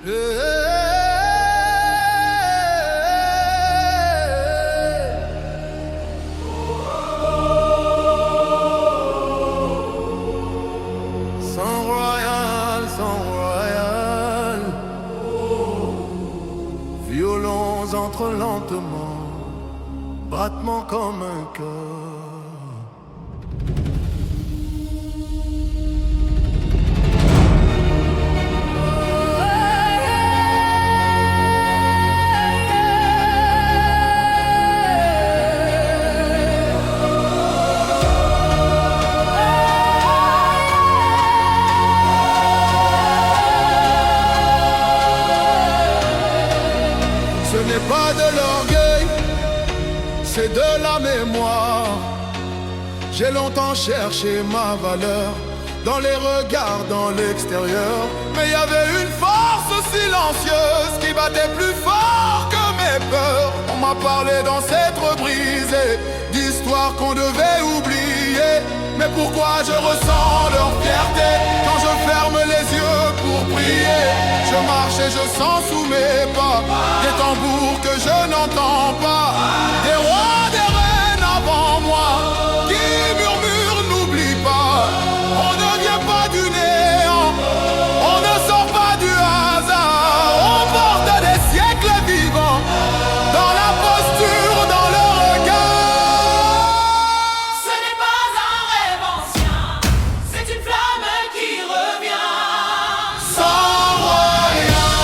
Sang royal, violons entrent lentement, battement comme un cœur. Ce n'est pas de l'orgueil, c'est de la mémoire. J'ai longtemps cherché ma valeur dans les regards, dans l'extérieur. Mais il y avait une force silencieuse qui battait plus fort que mes peurs. On m'a parlé d'ancêtres brisés, d'histoires qu'on devait oublier. Mais pourquoi je ressens leur fierté quand je ferme les yeux pour prier? Je marche et je sens sous mes pas des tambours que je n'entends pas, des rois, des reines avant moi qui murmurent n'oublie pas. On ne vient pas du néant, on ne sort pas du hasard. On porte des siècles vivants dans la posture, dans le regard. Ce n'est pas un rêve ancien, c'est une flamme qui revient. Sang royal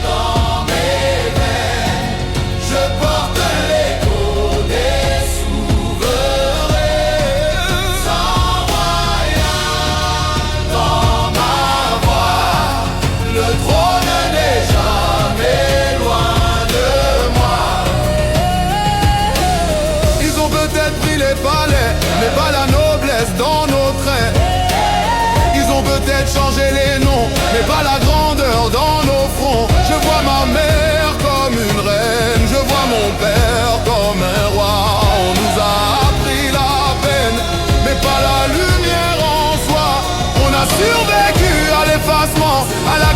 dans mes veines, je porte l'écho des souverains. Sang royal dans ma voix, le trône n'est jamais loin de moi. Ils ont peut-être pris les palais, mais pas la noblesse dans nos traits. Ils ont peut-être changé les noms, mais pas la grandeur dans nos fronts. Je vois ma mère comme une reine, je vois mon père comme un roi. On nous a appris la peine, mais pas la lumière en soi. On a survécu à l'effacement, à la